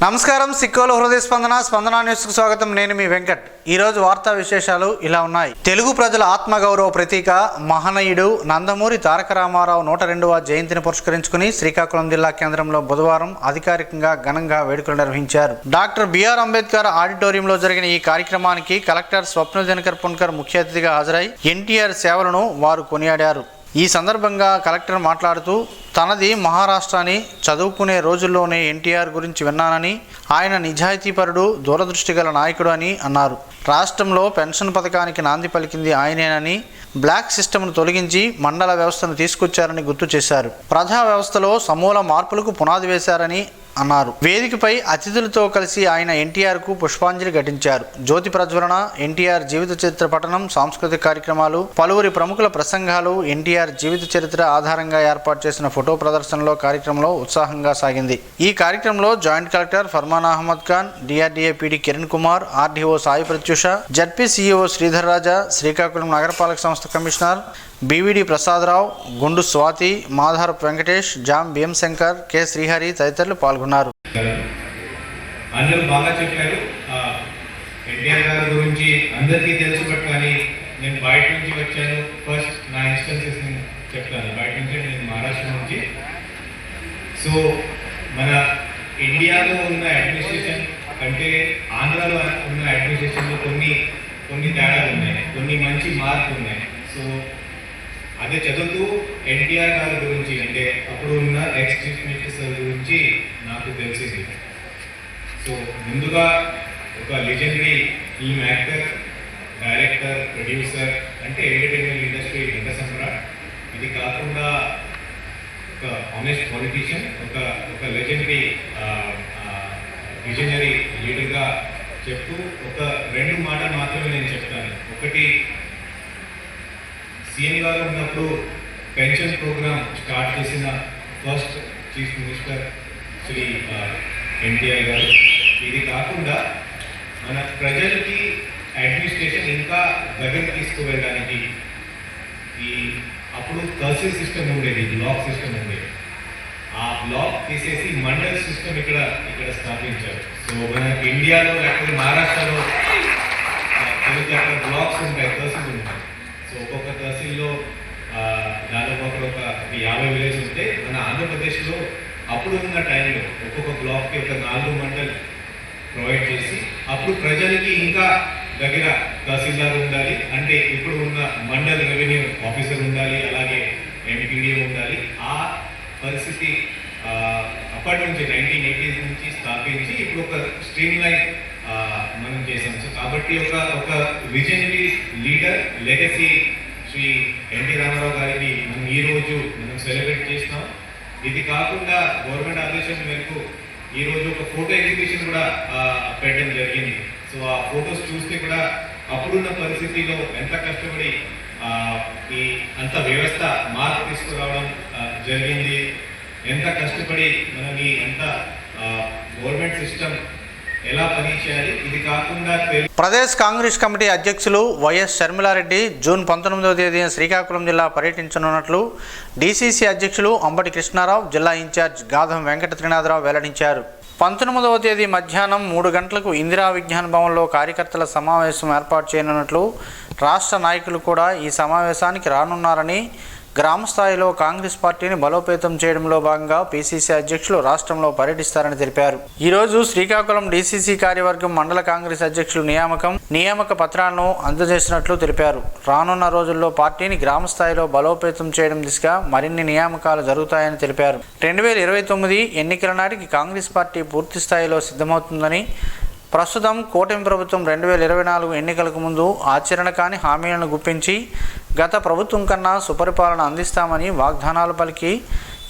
నమస్కారం. సిక్కోలు హృదయ స్పందన న్యూస్కు స్వాగతం. నేను మీ వెంకట్. ఈరోజు వార్తా విశేషాలు ఇలా ఉన్నాయి. తెలుగు ప్రజల ఆత్మగౌరవ ప్రతీక మహనీయుడు నందమూరి తారక రామారావు 102వ జయంతిని పురస్కరించుకుని శ్రీకాకుళం జిల్లా కేంద్రంలో బుధవారం అధికారికంగా ఘనంగా వేడుకలు నిర్వహించారు. డాక్టర్ బిఆర్ అంబేద్కర్ ఆడిటోరియంలో జరిగిన ఈ కార్యక్రమానికి కలెక్టర్ స్వప్న దినకర్ పున్కర్ ముఖ్య అతిథిగా హాజరై ఎన్టీఆర్ సేవలను వారు కొనియాడారు. ఈ సందర్భంగా కలెక్టర్ మాట్లాడుతూ తనది మహారాష్ట్ర అని, చదువుకునే రోజుల్లోనే ఎన్టీఆర్ గురించి విన్నానని, ఆయన నిజాయితీపరుడు, దూరదృష్టి గల నాయకుడు అని అన్నారు. రాష్ట్రంలో పెన్షన్ పథకానికి నాంది పలికింది ఆయనేనని, బ్లాక్ సిస్టమ్ను తొలగించి మండల వ్యవస్థను తీసుకొచ్చారని గుర్తు చేశారు. ప్రజా వ్యవస్థలో సమూల మార్పులకు పునాది వేశారని అన్నారు. వేదికపై అతిథులతో కలిసి ఆయన ఎన్టీఆర్కు పుష్పాంజలి ఘటించారు. జ్యోతి ప్రజ్వలన, ఎన్టీఆర్ జీవిత చరిత్ర పఠనం, సాంస్కృతిక కార్యక్రమాలు, పలువురి ప్రముఖుల ప్రసంగాలు, ఎన్టీఆర్ జీవిత చరిత్ర ఆధారంగా ఏర్పాటు చేసిన ఫోటో ప్రదర్శనలో కార్యక్రమంలో ఉత్సాహంగా సాగింది. ఈ కార్యక్రమంలో joint collector Farman Ahmed Khan, DRDA PD Kiran Kumar, RDO Sai Pratyusha, ZP CEO Sridhar Raja, Srikakulam నగరపాలక సంస్థ commissioner BVD Prasadarao, Gundu Swathi, Madharapu Venkatesh, Jam Bhimashankar, K Srihari తదితరులు పాల్గొన్నారు. అందరూ బాగా చెప్పారు. ఎన్టీఆర్ గారి గురించి అందరికీ తెలుసు, బట్ కానీ నేను బయట నుంచి వచ్చాను. ఫస్ట్ నా ఇన్స్టెన్సెస్ నేను చెప్తాను. బయట నుంచి నేను మహారాష్ట్ర నుంచి. సో మన ఇండియాలో ఉన్న అడ్మినిస్ట్రేషన్ అంటే ఆంధ్రాలో ఉన్న అడ్మినిస్ట్రేషన్లో కొన్ని తేడాలు ఉన్నాయి, కొన్ని మంచి మార్పులు ఉన్నాయి. సో అదే చదువుతూ ఎన్టీఆర్ గారి గురించి, అంటే అప్పుడు ఉన్న ఎక్స్ చీఫ్ మినిస్టర్ గురించి నాకు తెలిసింది. సో ముందుగా ఒక legendary film actor, director, producer, అంటే ఎంటర్టైన్మెంట్ ఇండస్ట్రీ నట సమ్రాట్. ఇది కాకుండా ఒక ఆనెస్ట్ పొలిటీషియన్, ఒక లెజెండరీ విజనరీ లీడర్గా చెప్తూ ఒక రెండు మాటలు మాత్రమే నేను చెప్తాను. ఒకటి, సీఎం గారు ఉన్నప్పుడు పెన్షన్ ప్రోగ్రామ్ స్టార్ట్ చేసిన first chief minister Shri NTR గారు. ఇది కాకుండా మన ప్రజలకి అడ్మినిస్ట్రేషన్ ఇంకా దగ్గరికి తీసుకువెళ్ళడానికి అప్పుడు తహసీల్ సిస్టమ్ ఉండేది, బ్లాక్ సిస్టమ్ ఉండేది. ఆ బ్లాక్ తీసేసి మండల్ సిస్టమ్ ఇక్కడ స్థాపించారు. సో మన ఇండియాలో లేకపోతే మహారాష్ట్రలో అక్కడ బ్లాక్స్ ఉంటాయి, తహసీల్ ఉంటాయి. సో ఒక్కొక్క తహసీల్లో దాదాపు ఒక 50 విలేజ్ ఉంటే, మన ఆంధ్రప్రదేశ్లో అప్పుడు ఉన్న టైంలో ఒక్కొక్క బ్లాక్కి ఒక 4 మండల్ ప్రొవైడ్ చేసి అప్పుడు ప్రజలకి ఇంకా దగ్గర తహసీల్దార్ ఉండాలి, అంటే ఇప్పుడు ఉన్న మండల్ రెవెన్యూ ఆఫీసర్ ఉండాలి, అలాగే ఎంపీడీ ఉండాలి. ఆ పరిస్థితి అప్పటి నుంచి 1980s నుంచి స్థాపించి ఇప్పుడు ఒక స్ట్రీమ్ లైన్ మనం చేసాం. సో కాబట్టి ఒక visionary leader legacy Shri NT Rama Rao గారిని మనం ఈరోజు సెలబ్రేట్ చేస్తాం. ఇది కాకుండా గవర్నమెంట్ ఆదేశం మేరకు ఈరోజు ఒక ఫోటో ఎగ్జిబిషన్ కూడా పెట్టడం జరిగింది. సో ఆ ఫొటోస్ చూస్తే కూడా అప్పుడున్న పరిస్థితిలో ఎంత కష్టపడి ఈ అంత వ్యవస్థ మార్పు తీసుకురావడం జరిగింది, ఎంత కష్టపడి మనకి ఎంత గవర్నమెంట్ సిస్టమ్ ఎలా పనిచేయాలి. ఇది కాకుండా ప్రదేశ్ కాంగ్రెస్ కమిటీ అధ్యక్షులు వైఎస్ షర్మిలారెడ్డి జూన్ 19వ తేదీన శ్రీకాకుళం జిల్లా పర్యటించనున్నట్లు డీసీసీ అధ్యక్షులు అంబటి కృష్ణారావు, జిల్లా ఇన్ఛార్జ్ గాధం వెంకట త్రినాథరావు వెల్లడించారు. 19వ తేదీ మధ్యాహ్నం 3 గంటలకు ఇందిరా విజ్ఞాన భవన్లో కార్యకర్తల సమావేశం ఏర్పాటు చేయనున్నట్లు, రాష్ట్ర నాయకులు కూడా ఈ సమావేశానికి రానున్నారని, గ్రామ స్థాయిలో కాంగ్రెస్ పార్టీని బలోపేతం చేయడంలో భాగంగా పీసీసీ అధ్యక్షులు రాష్ట్రంలో పర్యటిస్తారని తెలిపారు. ఈరోజు శ్రీకాకుళం డీసీసీ కార్యవర్గం మండల కాంగ్రెస్ అధ్యక్షులు నియామక పత్రాలను అందజేసినట్లు తెలిపారు. రానున్న రోజుల్లో పార్టీని గ్రామ స్థాయిలో బలోపేతం చేయడం దిశగా మరిన్ని నియామకాలు జరుగుతాయని తెలిపారు. 2029 ఎన్నికల నాటికి కాంగ్రెస్ పార్టీ పూర్తి స్థాయిలో సిద్ధమవుతుందని, ప్రస్తుతం కూటమి ప్రభుత్వం 2024 ఎన్నికలకు ముందు ఆచరణ కాని హామీలను గుప్పించి గత ప్రభుత్వం కన్నా సుపరిపాలన అందిస్తామని వాగ్దానాలు పలికి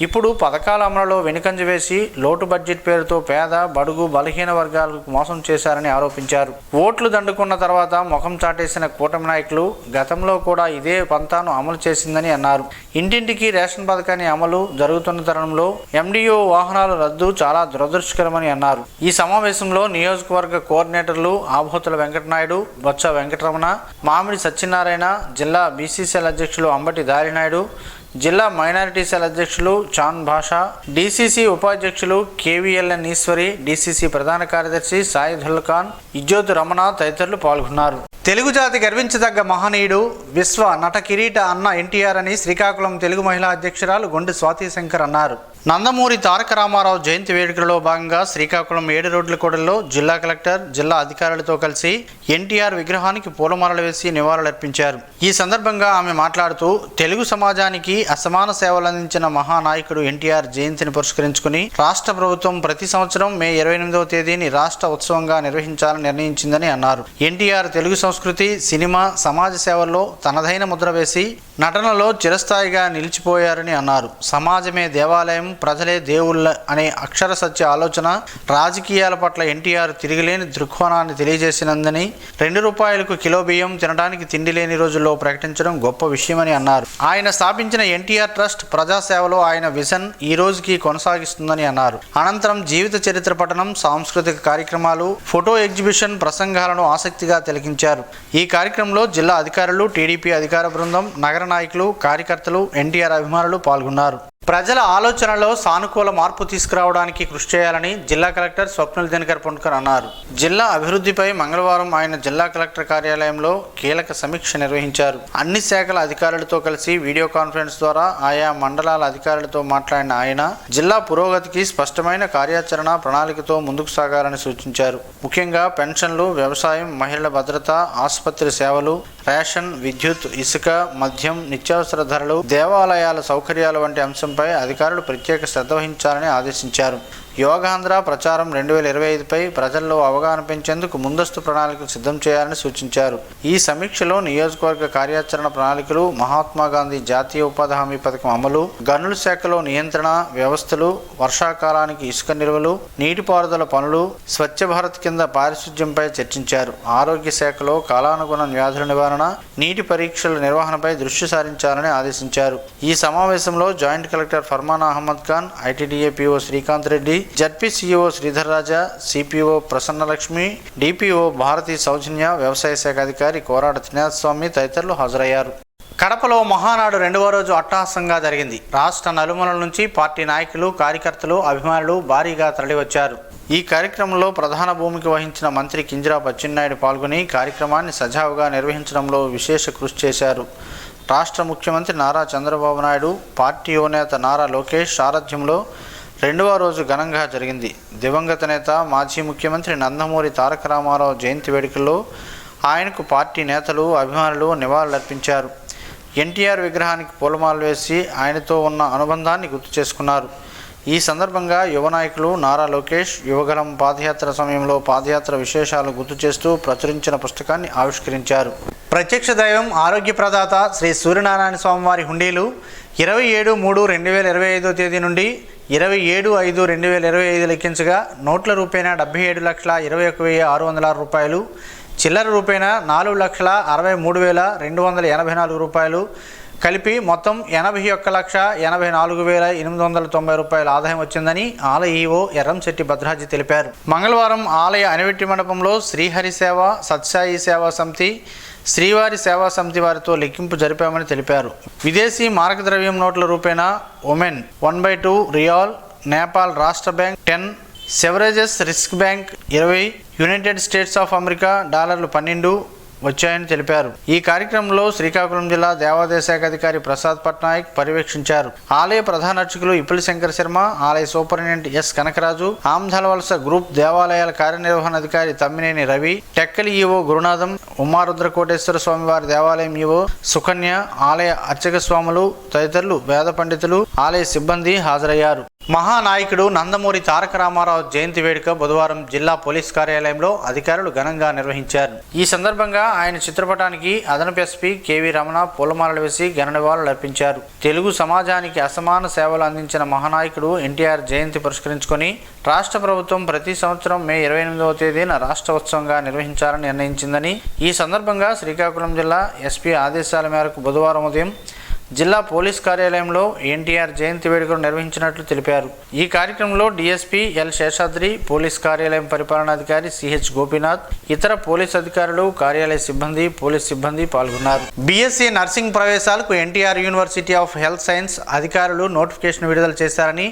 ఇప్పుడు పథకాల అమలులో వెనుకంజ వేసి లోటు బడ్జెట్ పేరుతో పేద, బడుగు, బలహీన వర్గాలకు మోసం చేశారని ఆరోపించారు. ఓట్లు దండుకున్న తర్వాత ముఖం చాటేసిన కూటమి నాయకులు గతంలో కూడా ఇదే పంతాను అమలు చేసిందని అన్నారు. ఇంటింటికి రేషన్ పథకాన్ని అమలు జరుగుతున్న తరుణంలో ఎండిఓ వాహనాల రద్దు చాలా దురదృష్టకరమని అన్నారు. ఈ సమావేశంలో నియోజకవర్గ కోఆర్డినేటర్లు ఆభోతుల వెంకటనాయుడు, బొత్స వెంకటరమణ, మామిడి సత్యనారాయణ, జిల్లా బీసీసీఎల్ అధ్యక్షులు అంబటి దారినాయుడు, జిల్లా మైనారిటీ సెల్ అధ్యక్షులు చాన్ భాషా, డీసీసీ ఉపాధ్యక్షులు కేవీఎల్ఎన్ ఈశ్వరి, డీసీసీ ప్రధాన కార్యదర్శి సాయిదుల్ ఖాన్, ఇజ్జోతు రమణ తదితరులు పాల్గొన్నారు. తెలుగు జాతి గర్వించదగ్గ మహనీయుడు, విశ్వ నట కిరీట అన్న ఎన్టీఆర్ అని శ్రీకాకుళం తెలుగు మహిళా అధ్యక్షురాలు గొండి స్వాతి శంకర్ అన్నారు. నందమూరి తారక రామారావు జయంతి వేడుకలలో భాగంగా శ్రీకాకుళం 7 రోడ్ల కూడలిలో జిల్లా కలెక్టర్, జిల్లా అధికారులతో కలిసి ఎన్టీఆర్ విగ్రహానికి పూలమాలలు వేసి నివాళులర్పించారు. ఈ సందర్భంగా ఆమె మాట్లాడుతూ, తెలుగు సమాజానికి అసమాన సేవలు అందించిన మహానాయకుడు ఎన్టీఆర్ జయంతిని పురస్కరించుకుని రాష్ట్ర ప్రభుత్వం ప్రతి సంవత్సరం మే 28వ తేదీని రాష్ట్ర ఉత్సవంగా నిర్వహించాలని నిర్ణయించిందని అన్నారు. ఎన్టీఆర్ తెలుగు సంస్కృతి, సినిమా, సమాజ సేవల్లో తనదైన ముద్ర వేసి నటనలో చిరస్థాయిగా నిలిచిపోయారని అన్నారు. సమాజమే దేవాలయం, ప్రజలే దేవుళ్ళ అనే అక్షర సత్య ఆలోచన రాజకీయాల పట్ల ఎన్టీఆర్ తిరిగిలేని దృక్కోణాన్ని తెలియజేసినందని, ₹2 కిలో బియ్యం తినడానికి తిండి లేని రోజుల్లో ప్రకటించడం గొప్ప విషయమని అన్నారు. ఆయన స్థాపించిన ఎన్టీఆర్ ట్రస్ట్ ప్రజాసేవలో ఆయన విజన్ ఈ రోజుకి కొనసాగిస్తుందని అన్నారు. అనంతరం జీవిత చరిత్ర పఠనం, సాంస్కృతిక కార్యక్రమాలు, ఫోటో ఎగ్జిబిషన్, ప్రసంగాలను ఆసక్తిగా తిలకించారు. ఈ కార్యక్రమంలో జిల్లా అధికారులు, టీడీపీ అధికార బృందం, నగర నాయకులు, కార్యకర్తలు, ఎన్టీఆర్ అభిమానులు పాల్గొన్నారు. ప్రజల ఆలోచనలో సానుకూల మార్పు తీసుకురావడానికి కృషి చేయాలని జిల్లా కలెక్టర్ స్వప్నిల్ దినకర్ పుణ్కర్ అన్నారు. జిల్లా అభివృద్ధిపై మంగళవారం ఆయన జిల్లా కలెక్టర్ కార్యాలయంలో కీలక సమీక్ష నిర్వహించారు. అన్ని శాఖల అధికారులతో కలిసి వీడియో కాన్ఫరెన్స్ ద్వారా ఆయా మండలాల అధికారులతో మాట్లాడిన ఆయన జిల్లా పురోగతికి స్పష్టమైన కార్యాచరణ ప్రణాళికతో ముందుకు సాగాలని సూచించారు. ముఖ్యంగా పెన్షన్లు, వ్యవసాయం, మహిళల భద్రత, ఆసుపత్రి సేవలు, రేషన్, విద్యుత్, ఇసుక, మద్యం, నిత్యావసర ధరలు, దేవాలయాల సౌకర్యాలు వంటి అంశంపై అధికారులు ప్రత్యేక శ్రద్ధ వహించాలని ఆదేశించారు. యోగాంధ్ర ప్రచారం 2025పై ప్రజల్లో అవగాహన పెంచేందుకు ముందస్తు ప్రణాళికలు సిద్ధం చేయాలని సూచించారు. ఈ సమీక్షలో నియోజకవర్గ కార్యాచరణ ప్రణాళికలు, మహాత్మాగాంధీ జాతీయ ఉపాధి హామీ పథకం అమలు, గనుల శాఖలో నియంత్రణ వ్యవస్థలు, వర్షాకాలానికి ఇసుక నిల్వలు, నీటిపారుదల పనులు, స్వచ్ఛ భారత్ కింద పారిశుధ్యంపై చర్చించారు. ఆరోగ్య శాఖలో కాలానుగుణ వ్యాధుల నివారణ, నీటి పరీక్షల నిర్వహణపై దృష్టి సారించాలని ఆదేశించారు. ఈ సమావేశంలో joint collector Farman Ahmed Khan, ITDA PO Srikanth Reddy, ZP CEO Sridhar Raja, CPO Prasannalakshmi, DPO Bharathi Soujanya, వ్యవసాయ శాఖ అధికారి కోరాడ త్రినాథస్వామి తదితరులు హాజరయ్యారు. కడపలో మహానాడు 2వ రోజు అట్టహాసంగా జరిగింది. రాష్ట్ర నలుమూలల నుంచి పార్టీ నాయకులు, కార్యకర్తలు, అభిమానులు భారీగా తరలివచ్చారు. ఈ కార్యక్రమంలో ప్రధాన భూమిక వహించిన మంత్రి కింజరాపు అచ్చెన్నాయుడు పాల్గొని కార్యక్రమాన్ని సజావుగా నిర్వహించడంలో విశేష కృషి చేశారు. రాష్ట్ర ముఖ్యమంత్రి నారా చంద్రబాబు నాయుడు, పార్టీ యువనేత నారా లోకేష్ సారథ్యంలో 2వ రోజు ఘనంగా జరిగింది. దివంగత నేత, మాజీ ముఖ్యమంత్రి నందమూరి తారక రామారావు జయంతి వేడుకల్లో ఆయనకు పార్టీ నేతలు, అభిమానులు నివాళులర్పించారు. ఎన్టీఆర్ విగ్రహానికి పూలమాలలు వేసి ఆయనతో ఉన్న అనుబంధాన్ని గుర్తు చేసుకున్నారు. ఈ సందర్భంగా యువ నాయకులు నారా లోకేష్ యువగలం పాదయాత్ర సమయంలో పాదయాత్ర విశేషాలు గుర్తు చేస్తూ ప్రచురించిన పుస్తకాన్ని ఆవిష్కరించారు. ప్రత్యక్ష దైవం, ఆరోగ్య ప్రదాత శ్రీ సూర్యనారాయణ స్వామివారి హుండీలు 27/3/2025 తేదీ నుండి 27/5/2025 లెక్కించగా నోట్ల రూపేణా 77,21,606 రూపాయలు, చిల్లర రూపేణా 4,63,284 రూపాయలు కలిపి మొత్తం 81,84,890 రూపాయల ఆదాయం వచ్చిందని ఆలయ ఈవో ఎర్రంశెట్టి భద్రాజీ తెలిపారు. మంగళవారం ఆలయ అనివిట్టి మండపంలో శ్రీహరి సేవ, సత్సాయి సేవా సమితి, శ్రీవారి సేవా సమితి వారితో లెక్కింపు జరిపామని తెలిపారు. విదేశీ మార్గద్రవ్యం నోట్ల రూపేణా Oman 1/2 riyal, Nepal Rastra bank 10, Sveriges Riksbank 20, United States of America $12 వచ్చాయని తెలిపారు. ఈ కార్యక్రమంలో శ్రీకాకుళం జిల్లా దేవాదాయ శాఖ అధికారి ప్రసాద్ పట్నాయక్ పర్యవేక్షించారు. ఆలయ ప్రధాన అర్చకులు ఇప్పుల శంకర్ శర్మ, ఆలయ సూపరింటెండెంట్ ఎస్ కనకరాజు, ఆమ్దాలవలస గ్రూప్ దేవాలయాల కార్యనిర్వహణాధికారి తమ్మినేని రవి, టెక్కలి ఈవో గురునాథం, ఉమారుద్ర కోటేశ్వర స్వామివారి దేవాలయం ఈవో సుకన్య, ఆలయ అర్చక స్వాములు తదితరులు, వేద పండితులు, ఆలయ సిబ్బంది హాజరయ్యారు. మహానాయకుడు నందమూరి తారక రామారావు జయంతి వేడుక బుధవారం జిల్లా పోలీస్ కార్యాలయంలో అధికారులు ఘనంగా నిర్వహించారు. ఈ సందర్భంగా ఆయన చిత్రపటానికి అదనపు ఎస్పీ కేవీ రమణ పూలమాలలు వేసి ఘన నివాళులు అర్పించారు. తెలుగు సమాజానికి అసమాన సేవలు అందించిన మహానాయకుడు ఎన్టీఆర్ జయంతి పురస్కరించుకొని రాష్ట్ర ప్రభుత్వం ప్రతి సంవత్సరం మే 28వ తేదీన రాష్ట్ర ఉత్సవంగా నిర్వహించాలని నిర్ణయించిందని, ఈ సందర్భంగా శ్రీకాకుళం జిల్లా ఎస్పీ ఆదేశాల మేరకు బుధవారం ఉదయం జిల్లా పోలీస్ కార్యాలయంలో ఎన్టీఆర్ జయంతి వేడుకలు నిర్వహించినట్లు తెలిపారు. ఈ కార్యక్రమంలో డీఎస్పీ ఎల్ శేషాద్రి, పోలీస్ కార్యాలయం పరిపాలనాధికారి సిహెచ్ గోపీనాథ్, ఇతర పోలీస్ అధికారులు, కార్యాలయ సిబ్బంది, పోలీస్ సిబ్బంది పాల్గొన్నారు. బీఎస్సీ నర్సింగ్ ప్రవేశాలకు NTR university of health science అధికారులు నోటిఫికేషన్ విడుదల చేశారని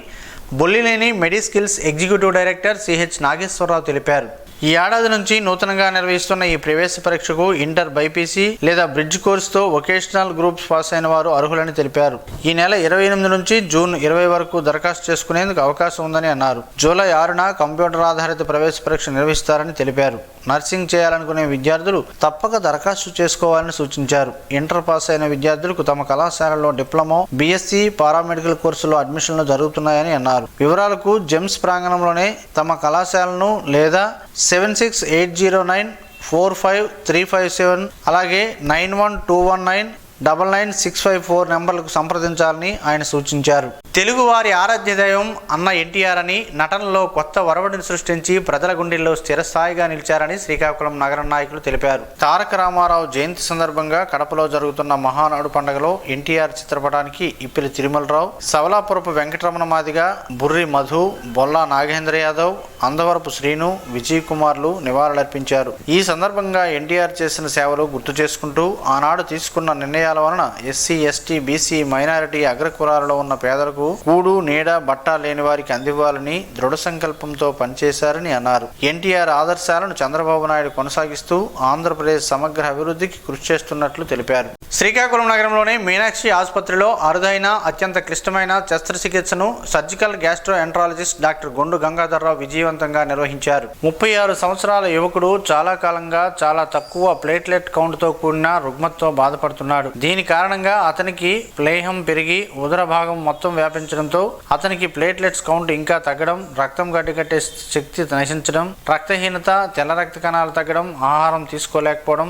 Bollineni Mediskills executive director CH Nageswararao తెలిపారు. ఈ ఏడాది నుంచి నూతనంగా నిర్వహిస్తున్న ఈ ప్రవేశ పరీక్షకు ఇంటర్ బైపీసీ లేదా బ్రిడ్జ్ కోర్సుతో వొకేషనల్ గ్రూప్స్ పాస్ అయిన వారు అర్హులని తెలిపారు. ఈ నెల 28 నుంచి జూన్ 20 వరకు దరఖాస్తు చేసుకునేందుకు అవకాశం ఉందని అన్నారు. జూలై 6న కంప్యూటర్ ఆధారిత ప్రవేశ పరీక్ష నిర్వహిస్తారని తెలిపారు. నర్సింగ్ చేయాలనుకునే విద్యార్థులు తప్పక దరఖాస్తు చేసుకోవాలని సూచించారు. ఇంటర్ పాస్ అయిన విద్యార్థులకు తమ కళాశాలలో డిప్లొమా, బీఎస్సీ, పారామెడికల్ కోర్సులో అడ్మిషన్లు జరుగుతున్నాయని అన్నారు. వివరాలకు జెమ్స్ ప్రాంగణంలోనే తమ కళాశాలను లేదా 7680945357 అలాగే 9121999654 నెంబర్లకు సంప్రదించాలని ఆయన సూచించారు. తెలుగువారి ఆరాధ్య దైవం అన్న ఎన్టీఆర్ అని నటనలో కొత్త వరవడిని సృష్టించి ప్రజల గుండెల్లో స్థిరస్థాయిగా నిలిచారని శ్రీకాకుళం నగర నాయకులు తెలిపారు. తారక రామారావు జయంతి సందర్భంగా కడపలో జరుగుతున్న మహానాడు పండుగలో ఎన్టీఆర్ చిత్రపటానికి ఇప్పిలి తిరుమలరావు, సవలాపురపు వెంకటరమణ మాదిగ, బుర్రి మధు, బొల్లా నాగేంద్ర యాదవ్, అందవరపు శ్రీను, విజయ్ కుమార్లు నివాళులర్పించారు. ఈ సందర్భంగా ఎన్టీఆర్ చేసిన సేవలు గుర్తు చేసుకుంటూ ఆనాడు తీసుకున్న నిర్ణయాల వలన ఎస్సీ, ఎస్టీ, బీసీ, మైనారిటీ అగ్రకులాలలో ఉన్న పేదలకు కూడు, నీడ, బట్ట లేని వారికి అందివ్వాలని దృఢ సంకల్పంతో పనిచేశారని అన్నారు. ఎన్టీఆర్ ఆదర్శాలను చంద్రబాబు నాయుడు కొనసాగిస్తూ ఆంధ్రప్రదేశ్ సమగ్ర అభివృద్ధికి కృషి చేస్తున్నట్లు తెలిపారు. శ్రీకాకుళం నగరంలోని మీనాక్షి ఆసుపత్రిలో అరుదైన, అత్యంత క్లిష్టమైన శస్త్రచికిత్సను surgical gastroenterologist doctor Gondu Gangadharrao విజయవంతంగా నిర్వహించారు. 36 సంవత్సరాల యువకుడు చాలా కాలంగా చాలా తక్కువ ప్లేట్లెట్ కౌంట్తో కూడిన రుగ్మతతో బాధపడుతున్నాడు. దీని కారణంగా అతనికి ప్లేహం పెరిగి ఉదర భాగం మొత్తం వ్యాపించడంతో అతనికి ప్లేట్లెట్స్ కౌంట్ ఇంకా తగ్గడం, రక్తం గడ్డకట్టే శక్తి నశించడం, రక్తహీనత, తెల్ల రక్త కణాలు తగ్గడం, ఆహారం తీసుకోలేకపోవడం,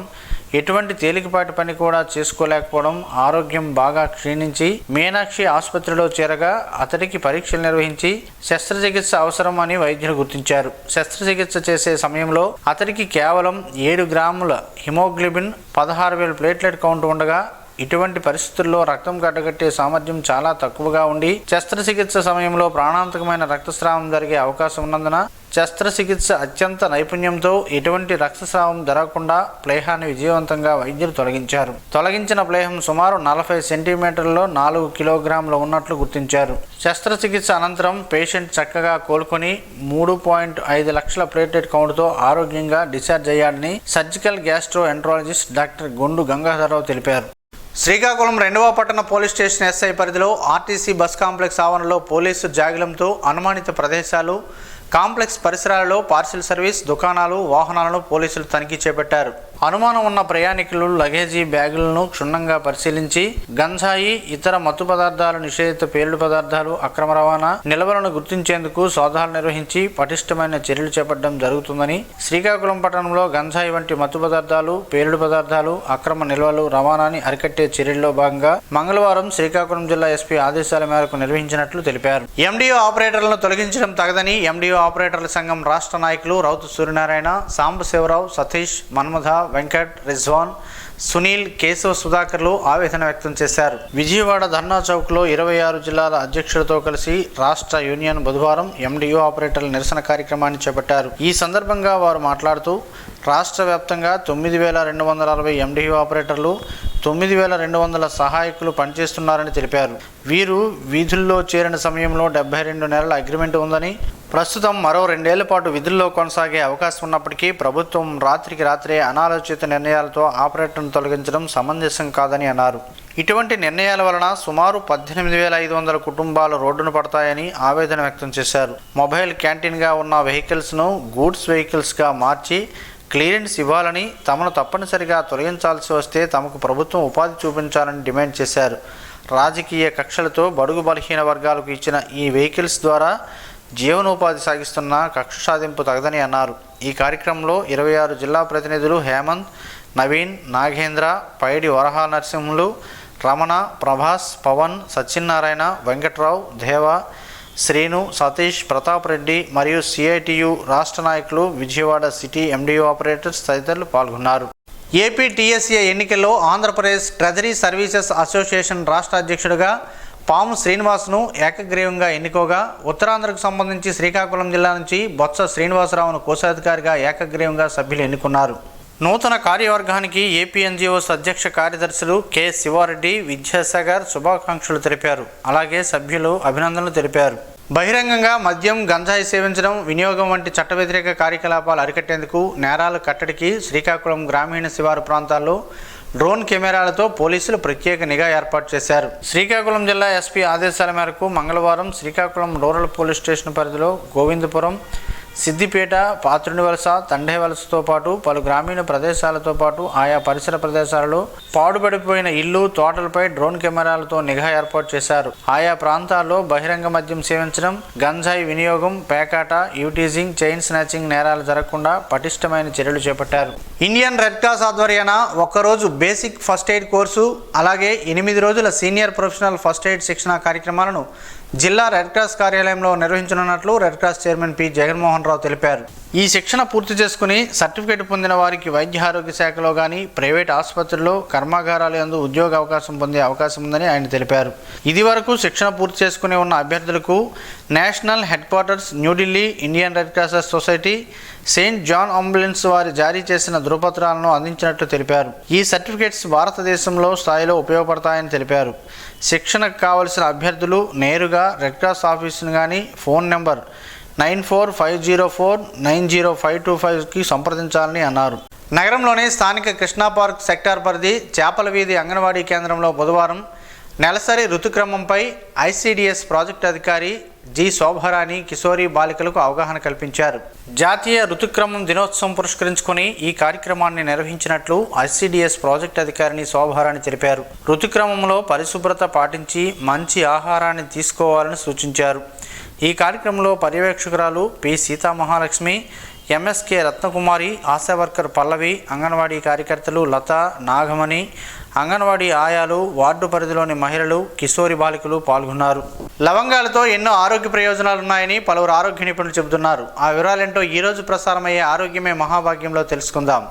ఎటువంటి తేలికపాటి పని కూడా చేసుకోలేకపోవడం, ఆరోగ్యం బాగా క్షీణించి మీనాక్షి ఆసుపత్రిలో చేరగా అతడికి పరీక్షలు నిర్వహించి శస్త్రచికిత్స అవసరం అని వైద్యులు గుర్తించారు. శస్త్రచికిత్స చేసే సమయంలో అతడికి కేవలం 7 గ్రాముల హిమోగ్లోబిన్, 16,000 ప్లేట్లెట్ కౌంట్ ఉండగా ఇటువంటి పరిస్థితుల్లో రక్తం గడ్డగట్టే సామర్థ్యం చాలా తక్కువగా ఉండి శస్త్రచికిత్స సమయంలో ప్రాణాంతకమైన రక్తస్రావం జరిగే అవకాశం ఉన్నందున శస్త్రచికిత్స అత్యంత నైపుణ్యంతో ఎటువంటి రక్తస్రావం జరగకుండా ప్లేహాన్ని విజయవంతంగా వైద్యులు తొలగించారు. తొలగించిన ప్లేహం సుమారు 40 సెంటీమీటర్లలో 4 కిలోగ్రాములు ఉన్నట్లు గుర్తించారు. శస్త్రచికిత్స అనంతరం పేషెంట్ చక్కగా కోలుకొని 3.5 లక్షల ప్లేట్లెట్ కౌంట్తో ఆరోగ్యంగా డిశ్చార్జ్ అయ్యాడని surgical gastroenterologist doctor Gondu Gangadhararao తెలిపారు. శ్రీకాకుళం 2వ పట్టణ పోలీస్ స్టేషన్ ఎస్ఐ పరిధిలో ఆర్టీసీ బస్ కాంప్లెక్స్ ఆవరణలో పోలీసు జాగిలంతో అనుమానిత ప్రదేశాలు, కాంప్లెక్స్ పరిసరాలలో పార్సిల్ సర్వీస్, దుకాణాలు, వాహనాలను పోలీసులు తనిఖీ చేపట్టారు. అనుమానం ఉన్న ప్రయాణికులు లగేజీ బ్యాగులను క్షుణ్ణంగా పరిశీలించి గంజాయి, ఇతర మత్తు పదార్థాలు, నిషేధిత పేలుడు పదార్థాలు, అక్రమ రవాణా నిల్వలను గుర్తించేందుకు సోదాలు నిర్వహించి పటిష్టమైన చర్యలు చేపట్టడం జరుగుతుందని, శ్రీకాకుళం పట్టణంలో గంజాయి వంటి మత్తు పదార్థాలు, పేలుడు పదార్థాలు, అక్రమ నిల్వలు రవాణాని అరికట్టే చర్యల్లో భాగంగా మంగళవారం శ్రీకాకుళం జిల్లా ఎస్పీ ఆదేశాల మేరకు నిర్వహించినట్లు తెలిపారు. ఎండిఓ ఆపరేటర్లను తొలగించడం తగదని ఎండిఓ ఆపరేటర్ల సంఘం రాష్ట్ర నాయకులు రౌతు సూర్యనారాయణ, సాంబశివరావు, సతీష్, మన్మథ, వెంకట్, రిజ్వాన్, సునీల్, కేశవ్, సుధాకర్లు ఆవేదన వ్యక్తం చేశారు. విజయవాడ ధర్నా చౌక్లో 26 జిల్లాల అధ్యక్షులతో కలిసి రాష్ట్ర యూనియన్ బుధవారం ఎండిఓ ఆపరేటర్ల నిరసన కార్యక్రమాన్ని చేపట్టారు. ఈ సందర్భంగా వారు మాట్లాడుతూ రాష్ట్ర వ్యాప్తంగా 9,260 ఎండిఓ ఆపరేటర్లు, 9,200 సహాయకులు పనిచేస్తున్నారని తెలిపారు. వీరు వీధుల్లో చేరిన సమయంలో 72 నెలల అగ్రిమెంట్ ఉందని, ప్రస్తుతం మరో 2 ఏళ్ల పాటు విధుల్లో కొనసాగే అవకాశం ఉన్నప్పటికీ ప్రభుత్వం రాత్రికి రాత్రే అనాలోచిత నిర్ణయాలతో ఆపరేటర్ను తొలగించడం సమంజసం కాదని అన్నారు. ఇటువంటి నిర్ణయాల వలన సుమారు 18,500 కుటుంబాలు రోడ్డున పడతాయని ఆవేదన వ్యక్తం చేశారు. మొబైల్ క్యాంటీన్గా ఉన్న వెహికల్స్ను గూడ్స్ వెహికల్స్గా మార్చి క్లియరెన్స్ ఇవ్వాలని, తమను తప్పనిసరిగా తొలగించాల్సి వస్తే తమకు ప్రభుత్వం ఉపాధి చూపించాలని డిమాండ్ చేశారు. రాజకీయ కక్షలతో బడుగు బలహీన వర్గాలకు ఇచ్చిన ఈ వెహికల్స్ ద్వారా జీవనోపాధి సాగిస్తున్న కక్ష సాధింపు తగదని అన్నారు. ఈ కార్యక్రమంలో 26 జిల్లా ప్రతినిధులు హేమంత్, నవీన్, నాగేంద్ర, పైడి వరహా నరసింహులు, రమణ, ప్రభాస్, పవన్, సత్యనారాయణ, వెంకట్రావు, దేవ, శ్రీను, సతీష్, ప్రతాప్ రెడ్డి మరియు సిఐటియు రాష్ట్ర నాయకులు, విజయవాడ సిటీ ఎండిఓ ఆపరేటర్స్ తదితరులు పాల్గొన్నారు. ఏపీ టీఎస్ఏ ఎన్నికల్లో ఆంధ్రప్రదేశ్ ట్రెజరీ సర్వీసెస్ అసోసియేషన్ రాష్ట్ర అధ్యక్షుడిగా పాము శ్రీనివాస్ను ఏకగ్రీవంగా ఎన్నుకోగా, ఉత్తరాంధ్రకు సంబంధించి శ్రీకాకుళం జిల్లా నుంచి బొత్స శ్రీనివాసరావును కోశాధికారిగా ఏకగ్రీవంగా సభ్యులు ఎన్నుకున్నారు. నూతన కార్యవర్గానికి ఏపీ ఎన్జీఓస్ అధ్యక్ష కార్యదర్శులు కె శివారెడ్డి, విద్యాసాగర్ శుభాకాంక్షలు తెలిపారు. అలాగే సభ్యులు అభినందనలు తెలిపారు. బహిరంగంగా మద్యం, గంజాయి సేవించడం, వినియోగం వంటి చట్ట వ్యతిరేక కార్యకలాపాలు అరికట్టేందుకు నేరాల కట్టడికి శ్రీకాకుళం గ్రామీణ శివారు ప్రాంతాల్లో డ్రోన్ కెమెరాలతో పోలీసులు ప్రత్యేక నిఘా ఏర్పాటు చేశారు. శ్రీకాకుళం జిల్లా ఎస్పీ ఆదేశాల మేరకు మంగళవారం శ్రీకాకుళం రూరల్ పోలీస్ స్టేషన్ పరిధిలో గోవిందపురం, సిద్దిపేట, పాత్రునివలస, తండేవలసతో పాటు పలు గ్రామీణ ప్రదేశాలతో పాటు ఆయా పరిసర ప్రదేశాలలో పాడుపడిపోయిన ఇల్లు, తోటలపై డ్రోన్ కెమెరాలతో నిఘా ఏర్పాటు చేశారు. ఆయా ప్రాంతాల్లో బహిరంగ మద్యం సేవించడం, గంజాయి వినియోగం, పేకాట, యూటీజింగ్, చైన్ స్నాచింగ్ నేరాలు జరగకుండా పటిష్టమైన చర్యలు చేపట్టారు. ఇండియన్ రెడ్ క్రాస్ ఆధ్వర్యాన ఒక్కరోజు బేసిక్ ఫస్ట్ ఎయిడ్ కోర్సు, అలాగే 8 రోజుల సీనియర్ ప్రొఫెషనల్ ఫస్ట్ ఎయిడ్ శిక్షణ కార్యక్రమాలను జిల్లా రెడ్ క్రాస్ కార్యాలయంలో నిర్వహించనున్నట్లు red cross chairman P Jaganmohan Rao తెలిపారు. ఈ శిక్షణ పూర్తి చేసుకుని సర్టిఫికేట్ పొందిన వారికి వైద్య ఆరోగ్య శాఖలో కానీ, ప్రైవేట్ ఆసుపత్రుల్లో, కర్మాగారాల యందు ఉద్యోగ అవకాశం పొందే అవకాశం ఉందని ఆయన తెలిపారు. ఇది వరకు శిక్షణ పూర్తి చేసుకుని ఉన్న అభ్యర్థులకు national headquarters, New Delhi Indian red cross society, saint John ambulance వారి జారీ చేసిన ధృవపత్రాలను అందించినట్లు తెలిపారు. ఈ సర్టిఫికేట్స్ భారతదేశంలో స్థాయిలో ఉపయోగపడతాయని తెలిపారు. శిక్షణకు కావలసిన అభ్యర్థులు నేరుగా రెడ్ క్రాస్ ఆఫీసును కానీ ఫోన్ నెంబర్ 9450490525కి సంప్రదించాలని అన్నారు. నగరంలోని స్థానిక కృష్ణా పార్క్ సెక్టార్ పరిధి చేపల వీధి అంగన్వాడీ కేంద్రంలో బుధవారం నెలసరి ఋతుక్రమంపై ఐసీడీఎస్ ప్రాజెక్టు అధికారి జి శోభారాణి కిశోరి బాలికలకు అవగాహన కల్పించారు. జాతీయ ఋతుక్రమం దినోత్సవం పురస్కరించుకొని ఈ కార్యక్రమాన్ని నిర్వహించినట్లు ఐసీడీఎస్ ప్రాజెక్టు అధికారిని శోభారాణి తెలిపారు. ఋతుక్రమంలో పరిశుభ్రత పాటించి మంచి ఆహారాన్ని తీసుకోవాలని సూచించారు. ఈ కార్యక్రమంలో పర్యవేక్షకురాలు P Seethamahalakshmi, MSK Ratnakumari, Asha worker Pallavi, Anganwadi కార్యకర్తలు లత, నాగమణి, అంగన్వాడీ ఆయాలు, వార్డు పరిధిలోని మహిళలు, కిశోరి బాలికలు పాల్గొన్నారు. లవంగాలతో ఎన్నో ఆరోగ్య ప్రయోజనాలున్నాయని పలువురు ఆరోగ్య నిపుణులు చెబుతున్నారు. ఆ వివరాలేంటో ఈరోజు ప్రసారమయ్యే ఆరోగ్యమే మహాభాగ్యంలో తెలుసుకుందాం.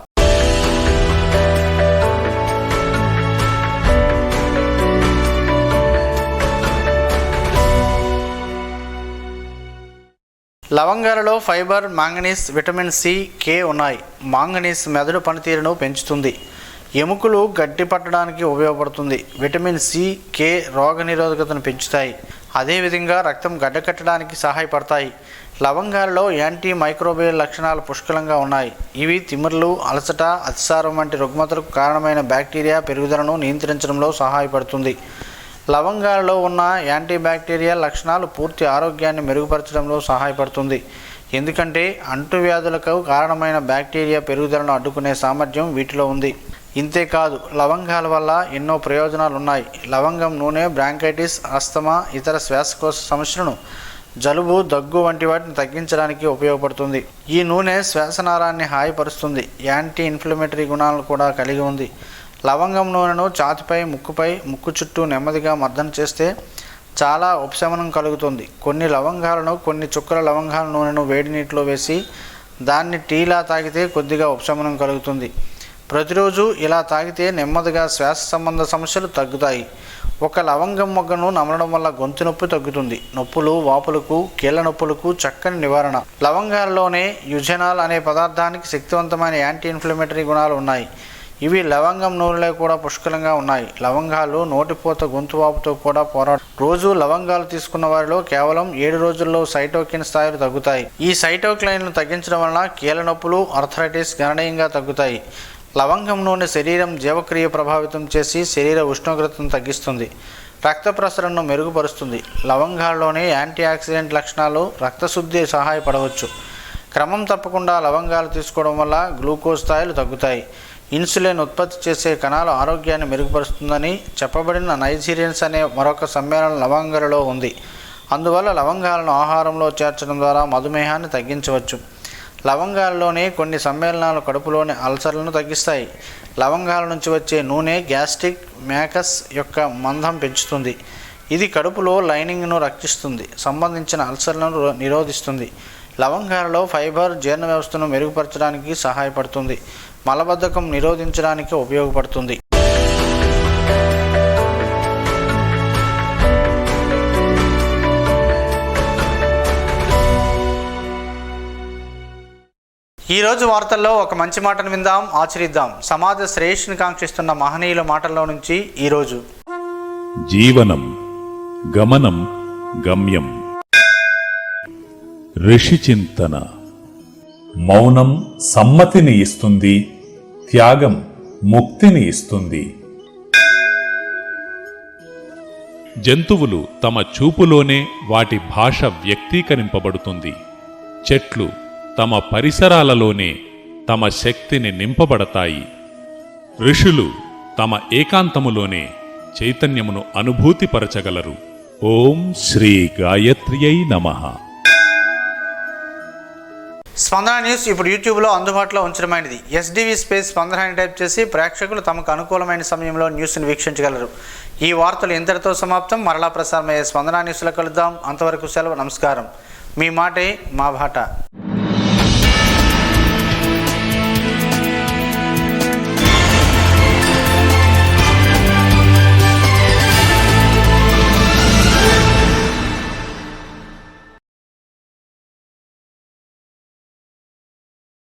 లవంగాలలో ఫైబర్, మాంగనీస్, విటమిన్ సి, కే ఉన్నాయి. మాంగనీస్ మెదడు పనితీరును పెంచుతుంది, ఎముకలు గట్టి పట్టడానికి ఉపయోగపడుతుంది. విటమిన్ సి, కే రోగనిరోధకతను పెంచుతాయి. అదేవిధంగా రక్తం గడ్డకట్టడానికి సహాయపడతాయి. లవంగాలలో యాంటీ మైక్రోబియల్ లక్షణాలు పుష్కలంగా ఉన్నాయి. ఇవి తిమ్మిర్లు, అలసట, అతిసారం వంటి రుగ్మతలకు కారణమైన బ్యాక్టీరియా పెరుగుదలను నియంత్రించడంలో సహాయపడుతుంది. లవంగాలలో ఉన్న యాంటీ బ్యాక్టీరియల్ లక్షణాలు పూర్తి ఆరోగ్యాన్ని మెరుగుపరచడంలో సహాయపడుతుంది. ఎందుకంటే అంటువ్యాధులకు కారణమైన బ్యాక్టీరియా పెరుగుదలను అడ్డుకునే సామర్థ్యం వీటిలో ఉంది. ఇంతేకాదు, లవంగాల వల్ల ఎన్నో ప్రయోజనాలు ఉన్నాయి. లవంగం నూనె బ్రాంకైటిస్, ఆస్తమా, ఇతర శ్వాసకోశ సమస్యలను, జలుబు, దగ్గు వంటి వాటిని తగ్గించడానికి ఉపయోగపడుతుంది. ఈ నూనె శ్వాసనాళాన్ని హాయిపరుస్తుంది. యాంటీ ఇన్ఫ్లమేటరీ గుణాలను కూడా కలిగి ఉంది. లవంగం నూనెను ఛాతీపై, ముక్కుపై, ముక్కు చుట్టూ నెమ్మదిగా మర్దన చేస్తే చాలా ఉపశమనం కలుగుతుంది. కొన్ని లవంగాలను, కొన్ని చుక్కల లవంగాల నూనెను వేడి నీటిలో వేసి దాన్ని టీలా తాగితే కొద్దిగా ఉపశమనం కలుగుతుంది. ప్రతిరోజు ఇలా తాగితే నెమ్మదిగా శ్వాస సంబంధ సమస్యలు తగ్గుతాయి. ఒక లవంగం మొగ్గను నమలడం వల్ల గొంతు నొప్పి తగ్గుతుంది. నొప్పులు, వాపులకు, కీళ్ళ నొప్పులకు చక్కని నివారణ. లవంగాల్లోనే యుజెనాల్ అనే పదార్థానికి శక్తివంతమైన యాంటీ ఇన్ఫ్లమేటరీ గుణాలు ఉన్నాయి. ఇవి లవంగం నూనెలో కూడా పుష్కలంగా ఉన్నాయి. లవంగాలు నోటిపోత, గొంతు వాపుతో కూడా రోజు లవంగాలు తీసుకున్న వారిలో కేవలం 7 రోజుల్లో సైటోకిన్ స్థాయిలు తగ్గుతాయి. ఈ సైటోకైన్ను తగ్గించడం వలన కీళ్ళ నొప్పులు, ఆర్థరైటిస్ గణనీయంగా తగ్గుతాయి. లవంగం నూనె శరీరం జీవక్రియ ప్రభావితం చేసి శరీర ఉష్ణోగ్రతను తగ్గిస్తుంది, రక్త ప్రసరణను మెరుగుపరుస్తుంది. లవంగాల్లోని యాంటీ ఆక్సిడెంట్ లక్షణాలు రక్తశుద్ధి సహాయపడవచ్చు. క్రమం తప్పకుండా లవంగాలు తీసుకోవడం వల్ల గ్లూకోజ్ స్థాయిలు తగ్గుతాయి. ఇన్సులిన్ ఉత్పత్తి చేసే కణాల ఆరోగ్యాన్ని మెరుగుపరుస్తుందని చెప్పబడిన నైజీరియన్స్ అనే మరొక సమ్మేళనం లవంగాలలో ఉంది. అందువల్ల లవంగాలను ఆహారంలో చేర్చడం ద్వారా మధుమేహాన్ని తగ్గించవచ్చు. లవంగాల్లోని కొన్ని సమ్మేళనాలు కడుపులోని అల్సర్లను తగ్గిస్తాయి. లవంగాల నుంచి వచ్చే నూనె గ్యాస్ట్రిక్ మ్యాకస్ యొక్క మందం పెంచుతుంది. ఇది కడుపులో లైనింగ్ను రక్షిస్తుంది, సంబంధించిన అల్సర్లను నిరోధిస్తుంది. లవంగాలలో ఫైబర్ జీర్ణ వ్యవస్థను మెరుగుపరచడానికి సహాయపడుతుంది. మలబద్ధకం నిరోధించడానికి ఉపయోగపడుతుంది. ఈరోజు వార్తల్లో ఒక మంచి మాటను విందాం, ఆచరిద్దాం. సమాజ శ్రేయస్సుని కాంక్షిస్తున్న మహనీయుల మాటల్లో నుంచి ఈరోజు. జీవనం గమనం గమ్యం. ఋషి చింతన. మౌనం సమ్మతిని ఇస్తుంది, త్యాగం ముక్తిని ఇస్తుంది. జంతువులు తమ చూపులోనే వాటి భాష వ్యక్తీకరింపబడుతుంది. చెట్లు తమ పరిసరాలలోనే తమ శక్తిని నింపబడతాయి. ఋషులు తమ ఏకాంతములోనే చైతన్యమును అనుభూతిపరచగలరు. ఓం శ్రీ గాయత్ర్యై నమః. స్పందన న్యూస్ ఇప్పుడు యూట్యూబ్లో అందుబాటులో ఉంచడమైనది. ఎస్డివి స్పేస్ స్పందన అని టైప్ చేసి ప్రేక్షకులు తమకు అనుకూలమైన సమయంలో న్యూస్ని వీక్షించగలరు. ఈ వార్తలు ఇంతటితో సమాప్తం. మరలా ప్రసారమయ్యే స్పందన న్యూస్లో కలుద్దాం. అంతవరకు సెలవు. నమస్కారం. మీ మాటే మా బాట.